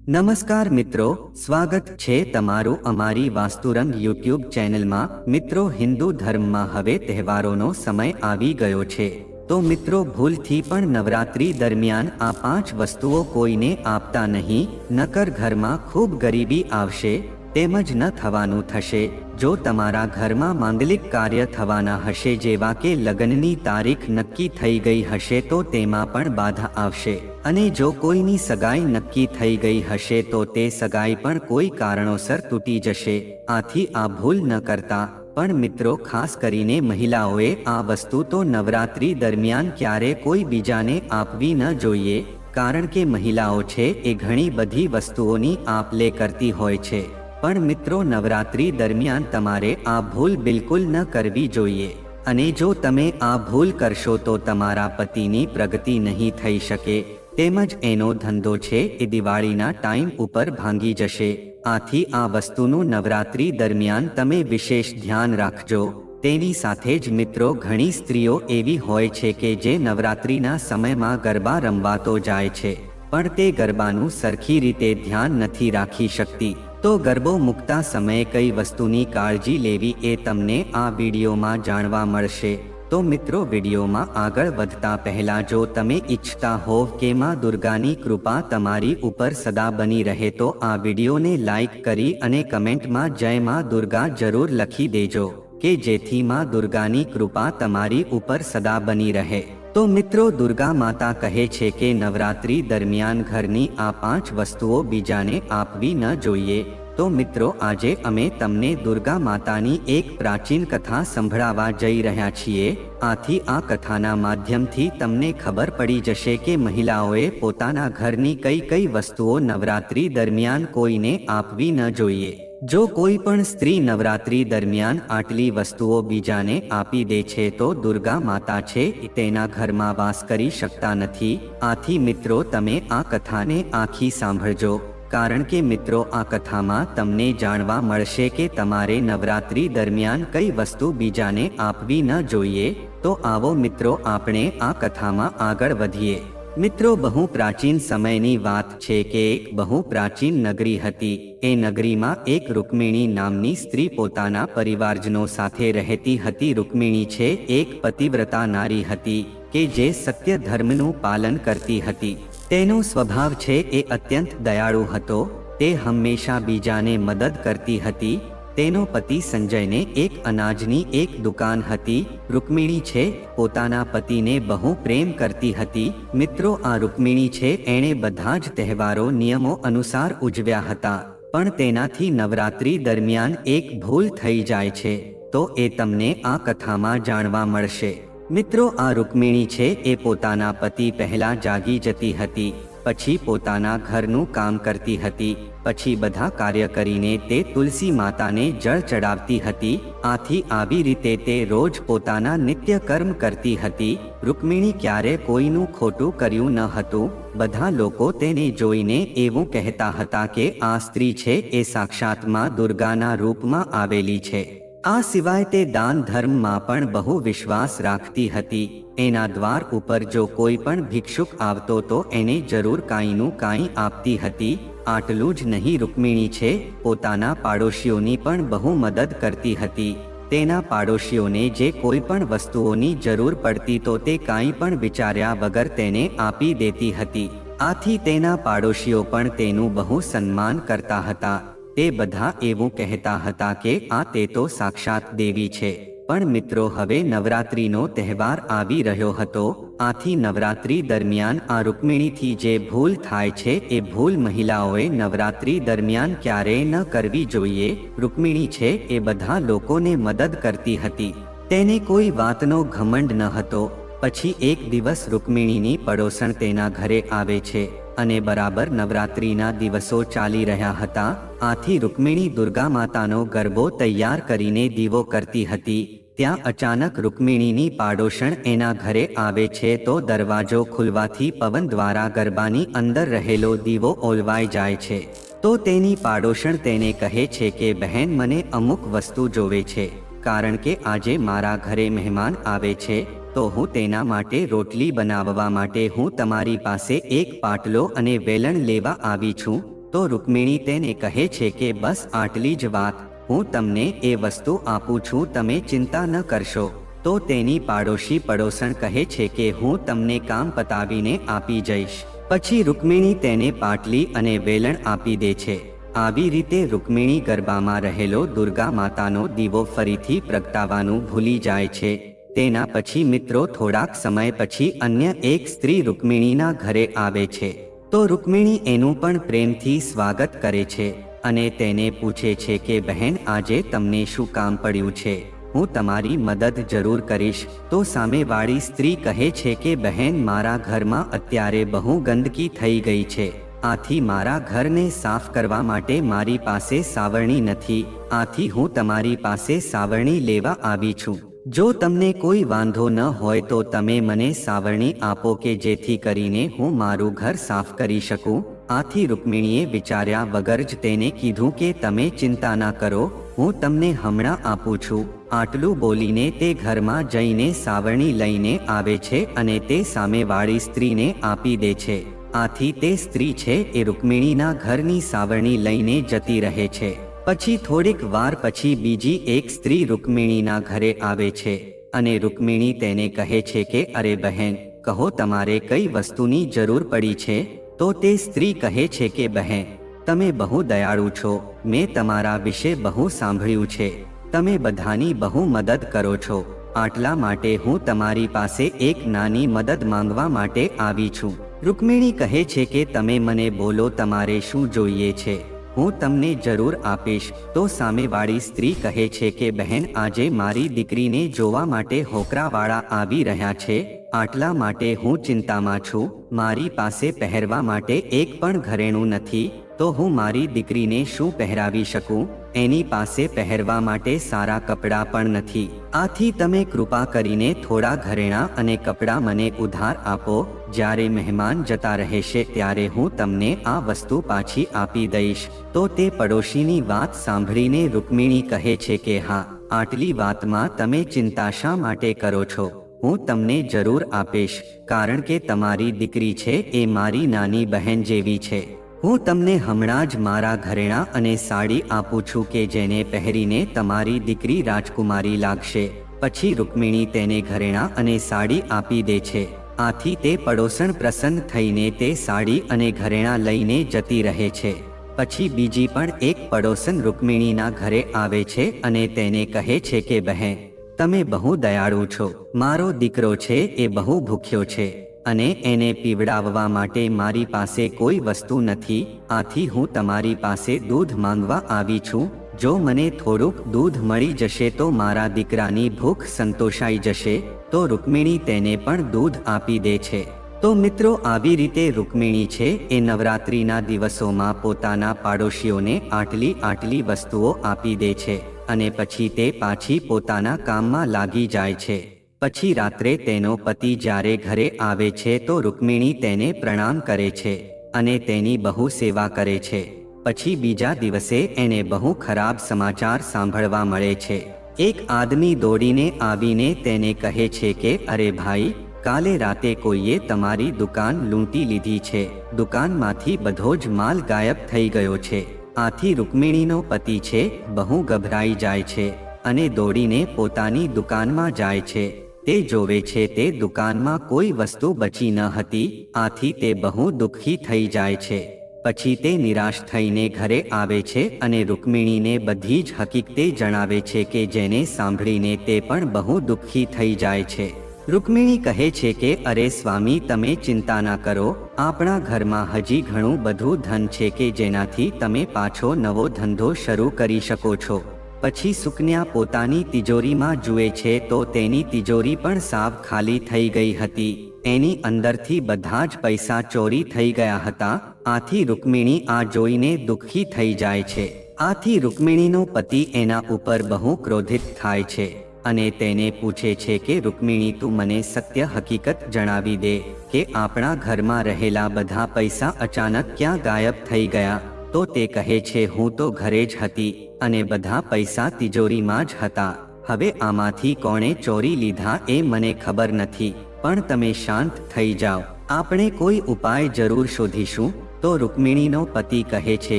નમસ્કાર મિત્રો, સ્વાગત છે તમારું અમારી વાસ્તુરંગ યુટ્યુબ ચેનલમાં। મિત્રો, હિન્દુ ધર્મમાં હવે તહેવારોનો સમય આવી ગયો છે, તો મિત્રો ભૂલથી પણ નવરાત્રી દરમિયાન આ 5 વસ્તુઓ કોઈને આપતા નહીં, નકર ઘરમાં ખૂબ ગરીબી આવશે, તેમજ ન થવાનું થશે। જો તમારા ઘરમાં માંગલિક કાર્ય થવાના હશે, જેવા કે લગ્નની તારીખ નક્કી થઈ ગઈ હશે તો તેમાં પણ બાધા આવશે, અને જો કોઈની સગાઈ નક્કી થઈ ગઈ હશે તો તે સગાઈ પણ કોઈ કારણોસર તૂટી જશે। આથી આ ભૂલ ન કરતા। પણ મિત્રો, ખાસ કરીને મહિલાઓએ આ વસ્તુ તો નવરાત્રી દરમિયાન ક્યારે કોઈ બીજાને આપવી ન જોઈએ, કારણ કે મહિલાઓ છે એ ઘણી બધી વસ્તુઓની આપ-લે કરતી હોય છે। પણ મિત્રો, નવરાત્રી દરમિયાન તમારે આ ભૂલ બિલકુલ ન કરવી જોઈએ, અને જો તમે આ ભૂલ કરશો તો તમારા પતિની પ્રગતિ નહીં થઈ શકે, તેમજ એનો ધંધો છે એ દિવાળીના ટાઈમ ઉપર ભાંગી જશે। આથી આ વસ્તુનું નવરાત્રી દરમિયાન તમે વિશેષ ધ્યાન રાખજો। તેની સાથે જ મિત્રો, ઘણી સ્ત્રીઓ એવી હોય છે કે જે નવરાત્રીના સમયમાં ગરબા રમવા તો જાય છે, પણ તે ગરબાનું સરખી રીતે ધ્યાન નથી રાખી શકતી। તો ગરબો મૂકતા સમયે કઈ વસ્તુની કાળજી લેવી એ તમને આ વિડીયોમાં જાણવા મળશે। તો મિત્રો, વિડીયોમાં આગળ વધતા પહેલા જો તમે ઈચ્છતા હોવ કે માં દુર્ગાની કૃપા તમારી ઉપર સદા બની રહે તો આ વિડીયોને લાઈક કરી અને કમેન્ટમાં જય માં દુર્ગા જરૂર લખી દેજો, કે જેથી માં દુર્ગાની કૃપા તમારી ઉપર સદા બની રહે। તો મિત્રો, દુર્ગા માતા કહે છે કે નવરાત્રી દરમિયાન ઘરની આ 5 વસ્તુઓ બીજાને આપવી ન જોઈએ। તો મિત્રો, આજે અમે તમને દુર્ગા માતાની એક પ્રાચીન કથા સંભળાવવા જઈ રહ્યા છીએ। આથી આ કથાના માધ્યમથી તમને ખબર પડી જશે કે મહિલાઓએ પોતાના ઘરની કઈ કઈ વસ્તુઓ નવરાત્રી દરમિયાન કોઈને આપવી ન જોઈએ। જો કોઈ પણ સ્ત્રી નવરાત્રી દરમિયાન આટલી વસ્તુઓ બીજાને આપી દે છે તો દુર્ગા માતા છે તેના ઘરમાં વાસ કરી શકતા નથી। આથી મિત્રો, તમે આ કથાને આખી સાંભળજો, કારણ કે મિત્રો, આ કથામાં તમને જાણવા મળશે કે તમારે નવરાત્રી દરમિયાન કઈ વસ્તુ બીજાને આપવી ન જોઈએ। તો આવો મિત્રો, આપણે આ કથામાં આગળ વધીએ। મિત્રો, બહુ પ્રાચીન સમયની વાત છે કે એક બહુ પ્રાચીન નગરી હતી। એ નગરીમાં એક રૂકમિણી નામની સ્ત્રી પોતાના પરિવારજનો સાથે રહેતી હતી। રૂકમિણી છે એક પતિવ્રતા નારી હતી કે જે સત્ય ધર્મનું પાલન કરતી હતી। તેનો સ્વભાવ છે એ અત્યંત દયાળુ હતો। તે હંમેશા બીજાને મદદ કરતી હતી। તેનો પતિ સંજયને એક અનાજની એક દુકાન હતી। રૂકમિણી છે પોતાના પતિને બહુ પ્રેમ કરતી હતી। મિત્રો, આ રૂકમિણી છે એણે બધા જ તહેવારો નિયમો અનુસાર ઉજવ્યા હતા, પણ તેનાથી નવરાત્રી દરમિયાન એક ભૂલ થઈ જાય છે, તો એ તમને આ કથામાં જાણવા મળશે। મિત્રો, આ રૂકમિણી છે એ પોતાના પતિ પહેલા જાગી જતી હતી, પછી પોતાના ઘરનું કામ કરતી હતી, પછી બધા કાર્ય કરીને તે તુલસી માતાને જળ ચડાવતી હતી। આથી આવી રીતે તે રોજ પોતાના નિત્ય કર્મ કરતી હતી। રૂકમિણી ક્યારે કોઈનું ખોટું કર્યું ન હતું। બધા લોકો તેને જોઈને એવું કહેતા હતા કે આ સ્ત્રી છે એ સાક્ષાત માં દુર્ગાના રૂપમાં આવેલી છે। આ સિવાય તે દાન ધર્મમાં પણ બહુ વિશ્વાસ રાખતી હતી। એના દ્વાર ઉપર જો કોઈ પણ ભિક્ષુક આવતો તો એને જરૂર કાંઈનું કાંઈ આપતી હતી। આટલું જ નહીં, રૂકમિણી છે પોતાના પાડોશીઓની પણ બહુ મદદ કરતી હતી। તેના પાડોશીઓને જે કોઈ પણ વસ્તુઓની જરૂર પડતી તો તે કાંઈ પણ વિચાર્યા વગર તેને આપી દેતી હતી। આથી તેના પાડોશીઓ પણ તેનું બહુ સન્માન કરતા હતા। તે બધા એવું કહેતા હતા કે આ તે તો સાક્ષાત દેવી છે। પણ મિત્રો, હવે નવરાત્રીનો તહેવાર આવી રહ્યો હતો। આથી નવરાત્રી દરમિયાન આ રૂકમિણીથી જે ભૂલ થાય છે એ ભૂલ મહિલાઓએ નવરાત્રી દરમિયાન ક્યારેય ન કરવી જોઈએ। રૂકમિણી છે એ બધા લોકોને મદદ કરતી હતી। તેને કોઈ વાતનો ઘમંડ ન હતો। પછી એક દિવસ રૂકમિણીની પડોસણ તેના ઘરે આવે છે, અને બરાબર નવરાત્રીના દિવસો ચાલી રહ્યા હતા। આથી રૂકમિણી દુર્ગા માતાનો ગરબો તૈયાર કરીને દીવો કરતી હતી। ત્યાં અચાનક રૂકમિણીની પાડોશણ એના ઘરે આવે છે તો દરવાજો ખુલવાથી પવન દ્વારા ગરબાની અંદર રહેલો દીવો ઓલવાઈ જાય છે। તો તેની પાડોશણ તેને કહે છે કે બહેન, મને અમુક વસ્તુ જોવે છે, કારણ કે આજે મારા ઘરે મહેમાન આવે છે, તો હું તેના માટે રોટલી બનાવવા માટે હું તમારી પાસે એક પાટલો અને વેલણ લેવા આવી છું। તો રૂકમિણી તેને કહે છે કે બસ આટલી જ વાત, હું તમને એ વસ્તુ આપું છું, તમે ચિંતા ન કરશો. તો તેની પાડોશી પડોસણ કહે છે કે હું તમને કામ પતાવીને આપી જઈશ. પછી રૂકમિણી તેને પાટલી અને વેલણ આપી દે છે. આવી રીતે રૂકમિણી ગરબામાં રહેલો દુર્ગા માતાનો દીવો ફરીથી પ્રગટાવવાનું ભૂલી જાય છે. તેના પછી મિત્રો થોડાક સમય પછી અન્ય એક સ્ત્રી રૂકમિણીના ઘરે આવે છે. તો રૂકમિણી એનું પણ પ્રેમથી સ્વાગત કરે છે અને તેને પૂછે છે કે બહેન, આજે તમને શું કામ પડ્યું છે? હું તમારી મદદ જરૂર કરીશ. તો સામેવાળી સ્ત્રી કહે છે કે બહેન, મારા ઘરમાં અત્યારે બહુ ગંદકી થઈ ગઈ છે, આથી મારા ઘરને સાફ કરવા માટે મારી પાસે સાવરણી નથી, આથી હું તમારી પાસે સાવરણી લેવા આવી છું. જો તમને કોઈ વાંધો ન હોય તો તમે મને સાવરણી આપો કે જેથી કરીને હું મારું ઘર સાફ કરી શકું. આથી રૂકમિણીએ વિચાર્યા વગર જ તેને કીધું કે તમે ચિંતા ના કરો, હું તમને હમણાં આપું છું. આટલું બોલીને તે ઘરમાં જઈને સાવરણી લઈને આવે છે અને તે સામેવાળી સ્ત્રીને આપી દે છે. આથી તે સ્ત્રી છે એ રૂકમિણીના ઘરની સાવરણી લઈને જતી રહે છે. પછી થોડીક વાર પછી બીજી એક સ્ત્રી રૂકમિણીના ઘરે આવે છે અને રૂકમિણી તેને કહે છે કે અરે બહેન, કહો તમારે કઈ વસ્તુની જરૂર પડી છે? તો તે સ્ત્રી કહે છે કે બહેન, તમે બહુ દયાળુ છો, મેં તમારા વિશે બહુ સાંભળ્યું છે, તમે બધાની બહુ મદદ કરો છો, આટલા માટે હું તમારી પાસે એક નાની મદદ માંગવા માટે આવી છું. રૂકમિણી કહે છે કે તમે મને બોલો, તમારે શું જોઈએ છે, હું તમને જરૂર આપીશ. તો સામેવાળી સ્ત્રી કહે છે કે બહેન, આજે મારી દીકરીને જોવા માટે હોકરાવાળા આવી રહ્યા છે, આટલા માટે હું ચિંતામાં છું. મારી પાસે પહેરવા માટે એક પણ ઘરેણું નથી, તો હું મારી દીકરીને શું પહેરાવી શકું? એની પાસે પહેરવા માટે સારા કપડાં પણ નથી. આથી તમે કૃપા કરીને થોડા ઘરેણાં અને કપડાં મને ઉધાર આપો. જ્યારે મહેમાન જતા રહેશે ત્યારે હું તમને આ વસ્તુ પાછી આપી દઈશ. તો તે પડોશીની વાત સાંભળીને રૂકમિણી કહે છે કે હા, આટલી વાતમાં તમે ચિંતા શા માટે કરો છો? હું તમને જરૂર આપીશ, કારણ કે તમારી દીકરી છે એ મારી નાની બહેન જેવી છે. હું તમને હમણાં જ મારા ઘરેણાં અને સાડી આપું છું કે જેને પહેરીને તમારી દીકરી રાજકુમારી લાગશે. પછી રૂકમિણી તેને ઘરેણાં અને સાડી આપી દે છે. આથી તે પડોસણ પ્રસન્ન થઈને તે સાડી અને ઘરેણાં લઈને જતી રહે છે. પછી બીજી પણ એક પડોસન રૂકમિણીના ઘરે આવે છે અને તેને કહે છે કે બહેન, તમે બહુ દયાળુ છો, મારો દીકરો છે એ બહુ ભૂખ્યો છે અને એને પીવડાવવા માટે મારી પાસે કોઈ વસ્તુ નથી, આથી હું તમારી પાસે દૂધ માંગવા આવી છું. જો મને થોડુંક દૂધ મળી જશે તો મારા દીકરાની ભૂખ સંતોષાઈ જશે. તો રૂકમિણી તેને પણ દૂધ આપી દે છે. તો મિત્રો, આવી રીતે રૂકમિણી છે એ નવરાત્રિના દિવસોમાં પોતાના પાડોશીઓને આટલી વસ્તુઓ આપી દે છે અને પછી તે પાછી પોતાના કામમાં લાગી જાય છે. પછી રાત્રે તેનો પતિ જ્યારે ઘરે આવે છે તો રૂકમિણી તેને પ્રણામ કરે છે અને તેની બહુ સેવા કરે છે. પછી બીજા દિવસે એને બહુ ખરાબ સમાચાર સાંભળવા મળે છે. એક આદમી દોડીને આવીને તેને કહે છે કે અરે ભાઈ, કાલે રાતે કોઈએ તમારી દુકાન લૂંટી લીધી છે, દુકાનમાંથી બધો જ માલ ગાયબ થઈ ગયો છે. આથી રૂકમિણીનો પતિ છે બહુ ગભરાઈ જાય છે અને દોડીને પોતાની દુકાનમાં જાય છે. તે જોવે છે તે દુકાનમાં કોઈ વસ્તુ બચી ન હતી. આથી તે બહુ દુઃખી થઈ જાય છે. પછી તે નિરાશ થઈને ઘરે આવે છે અને રૂકમિણીને બધી જ હકીકતે જણાવે છે કે જેને સાંભળીને તે પણ બહુ દુઃખી થઈ જાય છે. રૂકમિણી કહે છે કે અરે સ્વામી, તમે ચિંતા ના કરો, આપણા ઘરમાં હજી ઘણું બધું ધન છે કે જેનાથી તમે પાછો નવો ધંધો શરૂ કરી શકો છો. પછી સુકન્યા પોતાની તિજોરીમાં જુએ છે તો તેની તિજોરી પણ સાવ ખાલી થઈ ગઈ હતી. એની અંદરથી બધા જ પૈસા ચોરી થઈ ગયા હતા. આથી રૂકમિણી આ જોઈને દુઃખી થઈ જાય છે. આથી રૂકમિણીનો પતિ એના ઉપર બહુ ક્રોધિત થાય છે અને તેને પૂછે છે કે રૂકમિણી, તું મને સત્ય હકીકત જણાવી દે કે આપણા ઘરમાં રહેલા બધા પૈસા અચાનક ક્યાં ગાયબ થઈ ગયા? તો તે કહે છે, હું તો ઘરે જ હતી અને બધા પૈસા તિજોરીમાં જ હતા. હવે આમાંથી કોણે ચોરી લીધા એ મને ખબર નથી, પણ તમે શાંત થઈ જાઓ, આપણે કોઈ ઉપાય જરૂર શોધીશું. તો રૂકમિણીનો પતિ કહે છે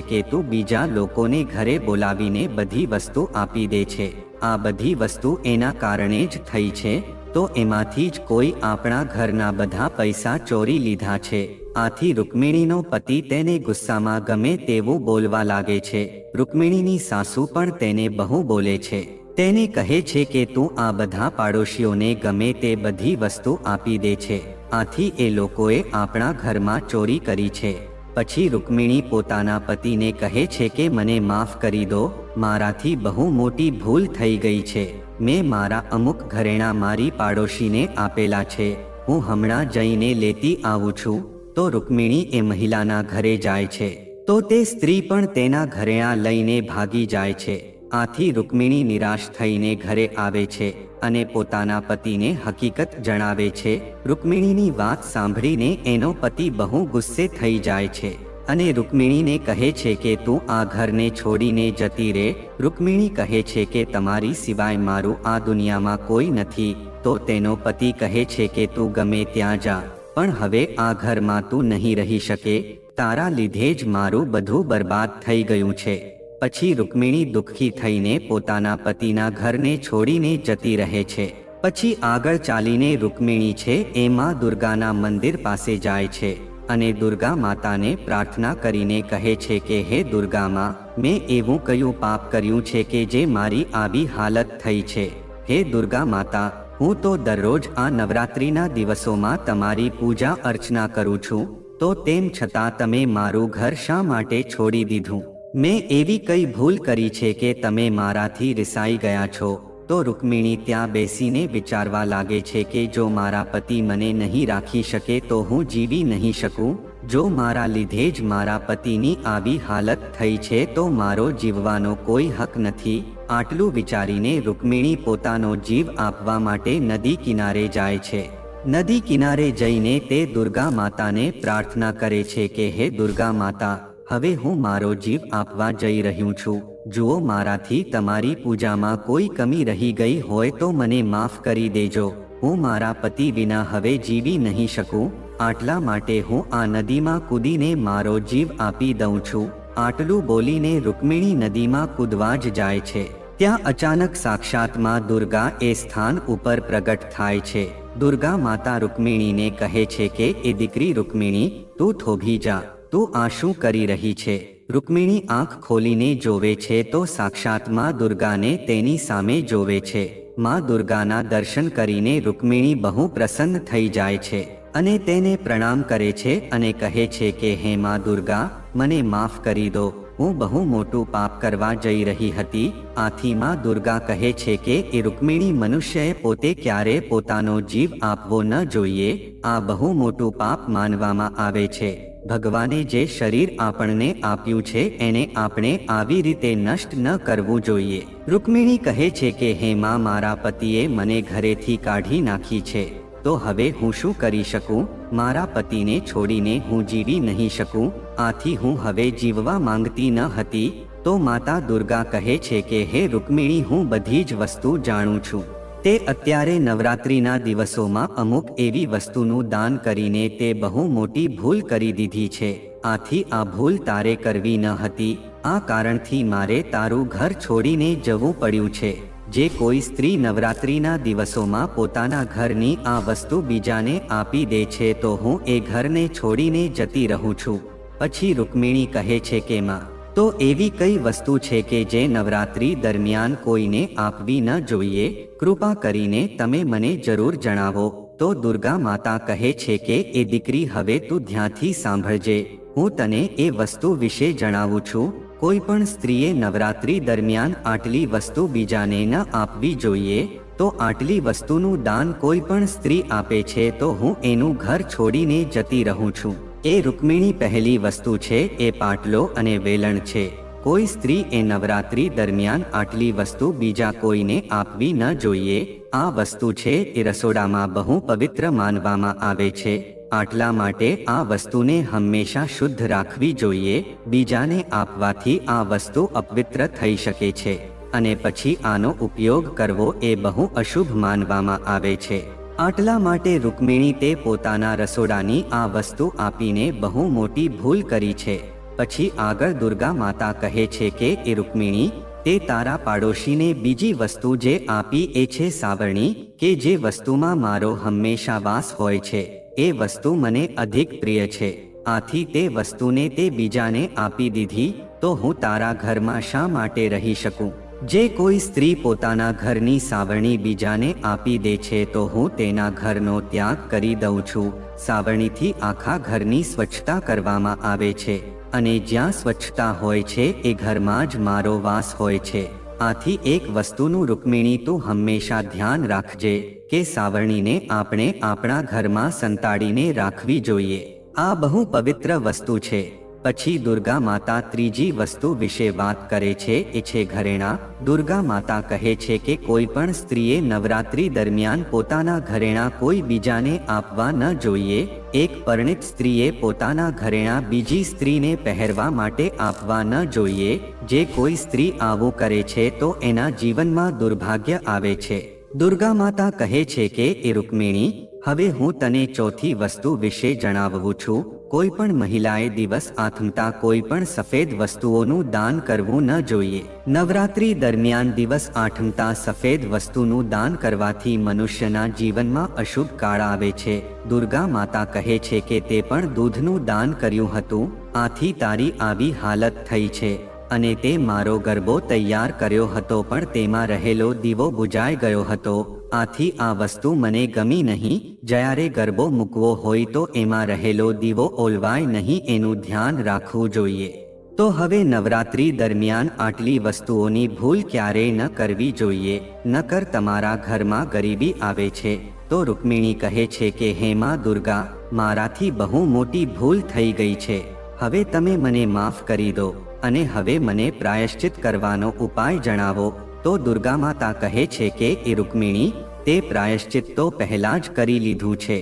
કે તું બીજા લોકોને ઘરે બોલાવીને બધી વસ્તુ આપી દે છે, આ બધી વસ્તુ એના કારણે જ થઈ છે, તો એમાંથી જ કોઈ આપણા ઘરના બધા પૈસા ચોરી લીધા છે। આથી રૂકમિણીનો પતિ તેને ગુસ્સામાં ગમે તેવું બોલવા લાગે છે। રૂકમિણીની સાસુ પણ તેને બહુ બોલે છે, તેને કહે છે કે તું આ બધા પાડોશીઓને ગમે તે બધી વસ્તુ આપી દે છે, આથી એ લોકોએ આપણા ઘરમાં ચોરી કરી છે। પછી રૂકમિણી પોતાના પતિને કહે છે કે મને માફ કરી દો, મારાથી બહુ મોટી ભૂલ થઈ ગઈ છે, મેં મારા અમુક ઘરેણાં મારી પાડોશીને આપેલા છે, હું હમણાં જઈને લેતી આવું છું। તો રૂકમિણી એ મહિલાના ઘરે જાય છે, તો તે સ્ત્રી પણ તેના ઘરેણાં લઈને ભાગી જાય છે। આથી રૂકમિણી નિરાશ થઈને ઘરે આવે છે અને પોતાના પતિને હકીકત જણાવે છે। રૂકમિણીની વાત સાંભળીને એનો પતિ બહુ ગુસ્સે થઈ જાય છે અને રૂકમિણીને કહે છે કે તું આ ઘરને છોડીને જતી રહે। રૂકમિણી કહે છે કે તમારી સિવાય મારું આ દુનિયામાં કોઈ નથી। તો તેનો પતિ કહે છે કે તું ગમે ત્યાં જા, પણ હવે આ ઘરમાં તું નહીં રહી શકે, તારા લીધે જ મારું બધું બરબાદ થઈ ગયું છે। પછી રૂકમિણી દુઃખી થઈને પોતાના પતિના ઘરને છોડીને જતી રહે છે। પછી આગળ ચાલીને રૂકમિણી છે એ માં દુર્ગાના મંદિર પાસે જાય છે અને દુર્ગા માતાને પ્રાર્થના કરીને કહે છે કે હે દુર્ગા માં, મેં એવું કયું પાપ કર્યું છે કે જે મારી આવી હાલત થઈ છે? હે દુર્ગા માતા, હું તો દરરોજ આ નવરાત્રિના દિવસોમાં તમારી પૂજા અર્ચના કરું છું, તો તેમ છતાં તમે મારું ઘર શા માટે છોડી દીધું? મેં એવી કઈ ભૂલ કરી છે કે તમે મારાથી રિસાઈ ગયા છો? તો રૂકમિણી ત્યાં બેસીને વિચારવા લાગે છે કે જો મારા પતિ મને નહીં રાખી શકે તો હું જીવી નહીં શકું, જો મારા લીધે જ મારા પતિની આવી હાલત થઈ છે તો મારો જીવવાનો કોઈ હક નથી। આટલું વિચારીને રૂકમિણી પોતાનો જીવ આપવા માટે નદી કિનારે જાય છે। નદી કિનારે જઈને તે દુર્ગા માતાને પ્રાર્થના કરે છે કે હે દુર્ગા માતા, હવે હું મારો જીવ આપવા જઈ રહ્યું છું, જુઓ મારાથી તમારી પૂજામાં કોઈ કમી રહી ગઈ હોય તો મને માફ કરી દેજો, હું મારા પતિ વિના હવે જીવી નહીં શકું, આટલા માટે હું આ નદીમાં કૂદીને મારો જીવ આપી દઉં છું। આટલું બોલીને રૂકમિણી નદીમાં કૂદવા જ જાય છે। ત્યાં અચાનક સાક્ષાત માં દુર્ગા એ સ્થાન ઉપર પ્રગટ થાય છે। દુર્ગા માતા રૂકમિણીને કહે છે કે એ દીકરી રૂકમિણી, તું થોભી જા, તું આ શું કરી રહી છે? રૂકમિણી આંખ ખોલીને જોવે છે તો સાક્ષાત માં દુર્ગાને તેની સામે જોવે છે। માં દુર્ગાના દર્શન કરીને રૂકમિણી બહુ પ્રસન્ન થઈ જાય છે અને તેને પ્રણામ કરે છે અને કહે છે કે હે માં દુર્ગા, મને માફ કરી દો, હું બહુ મોટું પાપ કરવા જઈ રહી હતી। આથી માં દુર્ગા કહે છે કે એ રૂકમિણી મનુષ્યએ પોતે ક્યારે પોતાનો જીવ આપવો ન જોઈએ, આ બહુ મોટું પાપ માનવામાં આવે છે। ભગવાને જે શરીર આપણને આપ્યું છે એને આપણે આવી રીતે નષ્ટ ન કરવું જોઈએ। રૂકમિણી કહે છે કે હે માં, મારા પતિએ મને ઘરેથી કાઢી નાખી છે, તો હવે હું શું કરી શકું? મારા પતિને છોડીને હું જીવી નહીં શકું, આથી હું હવે જીવવા માંગતી ન હતી। તો માતા દુર્ગા કહે છે કે હે રૂકમિણી, હું બધી જ વસ્તુ જાણું છું, તે અત્યારે નવરાત્રિના દિવસોમાં અમુક એવી વસ્તુનું દાન કરીને તે બહુ મોટી ભૂલ કરી દીધી છે, આથી આ ભૂલ તારે કરવી ન હતી, આ કારણથી મારે તારું ઘર છોડીને જવું પડ્યું છે। જે કોઈ સ્ત્રી નવરાત્રિના દિવસોમાં પોતાના ઘરની આ વસ્તુ બીજાને આપી દે છે તો હું એ ઘરને છોડીને જતી રહું છું। પછી રૂકમિણી કહે છે કે માં, તો એવી કઈ વસ્તુ છે કે જે નવરાત્રિ દરમિયાન કોઈને આપવી ન જોઈએ? કૃપા કરીને તમે મને જરૂર જણાવો। તો દુર્ગા માતા કહે છે કે એ દીકરી, હવે તું ધ્યાનથી સાંભળજે, હું તને એ વસ્તુ વિશે જણાવું છું। કોઈ પણ સ્ત્રીએ નવરાત્રિ દરમિયાન આટલી વસ્તુ બીજાને ન આપવી જોઈએ, તો આટલી વસ્તુનું દાન કોઈ પણ સ્ત્રી આપે છે તો હું એનું ઘર છોડીને જતી રહું છું। એ રૂકમિણી પહેલી વસ્તુ છે એ પાટલો અને વેલણ છે। કોઈ સ્ત્રી એ નવરાત્રિ દરમિયાન આટલી વસ્તુ બીજા કોઈને આપવી ન જોઈએ। આ વસ્તુ છે એ રસોડામાં બહુ પવિત્ર માનવામાં આવે છે, આટલા માટે આ વસ્તુને હંમેશા શુદ્ધ રાખવી જોઈએ। બીજાને આપવાથી આ વસ્તુ અપવિત્ર થઈ શકે છે અને પછી આનો ઉપયોગ કરવો એ બહુ અશુભ માનવામાં આવે છે। આટલા માટે રૂકમિણી તે પોતાના રસોડાની આ વસ્તુ આપીને બહુ મોટી ભૂલ કરી છે. પછી આગળ દુર્ગા માતા કહે છે કે એ રૂકમિણી, તે તારા પાડોશીને બીજી વસ્તુ જે આપી એ છે સાવરણી, કે જે વસ્તુમાં મારો હંમેશા વાસ હોય છે એ વસ્તુ મને અધિક પ્રિય છે. આથી તે વસ્તુને તે બીજાને આપી દીધી, તો હું તારા ઘરમાં શા માટે રહી શકું? જે કોઈ સ્ત્રી પોતાના ઘરની સાવરણી બીજાને આપી દે છે તો હું તેના ઘરનો ત્યાગ કરી દઉં છું. સાવરણીથી આખા ઘરની સ્વચ્છતા કરવામાં આવે છે, અને જ્યાં સ્વચ્છતા હોય છે એ ઘરમાં જ મારો વાસ હોય છે. આથી એક વસ્તુનું રૂકમિણી તું હંમેશા ધ્યાન રાખજે કે સાવરણીને આપણે આપણા ઘરમાં સંતાડીને રાખવી જોઈએ. આ બહુ પવિત્ર વસ્તુ છે. પછી દુર્ગા માતા ત્રીજી વસ્તુ વિશે વાત કરે છે, એ છે ઘરેણાં. દુર્ગા માતા કહે છે કે કોઈ પણ સ્ત્રીએ નવરાત્રી દરમિયાન પોતાના ઘરેણાં કોઈ બીજાને આપવા ન જોઈએ. એક પરણિત સ્ત્રીએ પોતાના ઘરેણાં બીજી સ્ત્રીને પહેરવા માટે આપવા ન જોઈએ. જે કોઈ સ્ત્રી આવું કરે છે તો એના જીવનમાં દુર્ભાગ્ય આવે છે. દુર્ગા માતા કહે છે કે એ રૂકમિણી, હવે હું તને ચોથી વસ્તુ વિશે જણાવું છું. કોઈ પણ મહિલાએ દિવસ આથમતા કોઈ પણ સફેદ વસ્તુઓનું દાન કરવું ન જોઈએ. નવરાત્રી દરમિયાન દિવસ આઠમતા સફેદ વસ્તુનું દાન કરવાથી મનુષ્યના જીવનમાં અશુભ કાળ આવે છે. દુર્ગા માતા કહે છે કે તે પણ દૂધનું દાન કર્યું હતું, આથી તારી આવી હાલત થઈ છે. અને તે મારો ગરબો તૈયાર કર્યો હતો પણ તેમાં રહેલો દીવો બુજાઈ ગયો હતો. આથી આ વસ્તુ મને ગમી નહીં. જ્યારે ગરબો મૂકવો હોય તો એમાં રહેલો દીવો ઓલવાય નહીં, એનું ધ્યાન રાખવું જોઈએ. તો હવે નવરાત્રી દરમિયાન આટલી વસ્તુઓની ભૂલ ક્યારેય ન કરવી જોઈએ, નકર તમારા ઘરમાં ગરીબી આવે છે. તો રૂકમિણી કહે છે કે હે માં દુર્ગા, મારાથી બહુ મોટી ભૂલ થઈ ગઈ છે. હવે તમે મને માફ કરી દો અને હવે મને પ્રાયશ્ચિત કરવાનો ઉપાય જણાવો. તો દુર્ગા માતા કહે છે કે એ રૂકમિણી, તે પ્રાયશ્ચિત તો પહેલા જ કરી લીધું છે.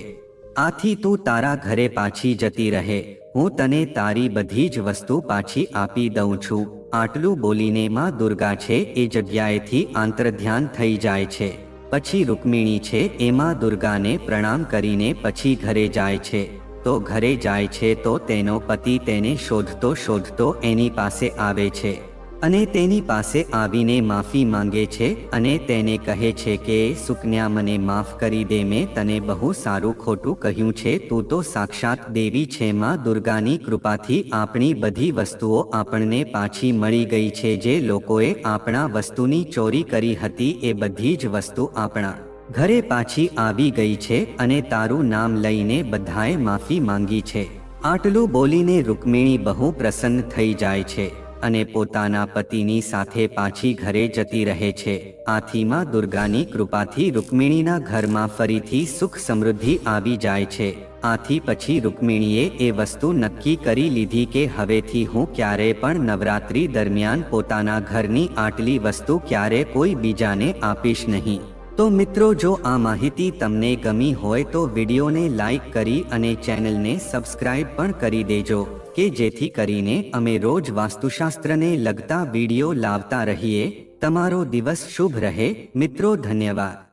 આથી તું તારા ઘરે પાછી જતી રહે. હું તને તારી બધી જ વસ્તુ પાછી આપી દઉં છું. આટલું બોલીને માં દુર્ગા છે એ જગ્યાએથી આંતરધ્યાન થઈ જાય છે. પછી રૂકમિણી છે એ માં દુર્ગાને પ્રણામ કરીને પછી ઘરે જાય છે. તો ઘરે જાય છે તો તેનો પતિ તેને શોધતો શોધતો એની પાસે આવે છે અને તેની પાસે આવીને માફી માંગે છે અને તેને કહે છે કે સુકન્યા, મને માફ કરી દે, મેં તને બહુ સારું ખોટું કહ્યું છે. તું તો સાક્ષાત દેવી છે. માં દુર્ગાની કૃપાથી આપણી બધી વસ્તુઓ આપણને પાછી મળી ગઈ છે. જે લોકોએ આપણા વસ્તુની ચોરી કરી હતી એ બધી જ વસ્તુ આપણા ઘરે પાછી આવી ગઈ છે અને તારું નામ લઈને બધાએ માફી માંગી છે. આટલું બોલીને રૂકમિણી બહુ પ્રસન્ન થઈ જાય છે અને પોતાના પતિની સાથે પાછી ઘરે જતી રહે છે. આથી માં દુર્ગાની કૃપાથી રૂકમિણીના ઘરમાં ફરીથી સુખ સમૃદ્ધિ આવી જાય છે. આથી પછી રૂકમિણીએ એ વસ્તુ નક્કી કરી લીધી કે હવેથી હું ક્યારે પણ નવરાત્રી દરમિયાન પોતાના ઘરની આટલી વસ્તુ ક્યારે કોઈ બીજાને આપીશ નહીં. તો મિત્રો, જો આ માહિતી તમને ગમી હોય તો વિડીયોને લાઈક કરી અને ચેનલને સબસ્ક્રાઇબ પણ કરી દેજો, કે જેથી કરીને અમે રોજ વાસ્તુશાસ્ત્રને લગતા વિડીયો લાવતા રહીએ. તમારો દિવસ શુભ રહે મિત્રો. ધન્યવાદ.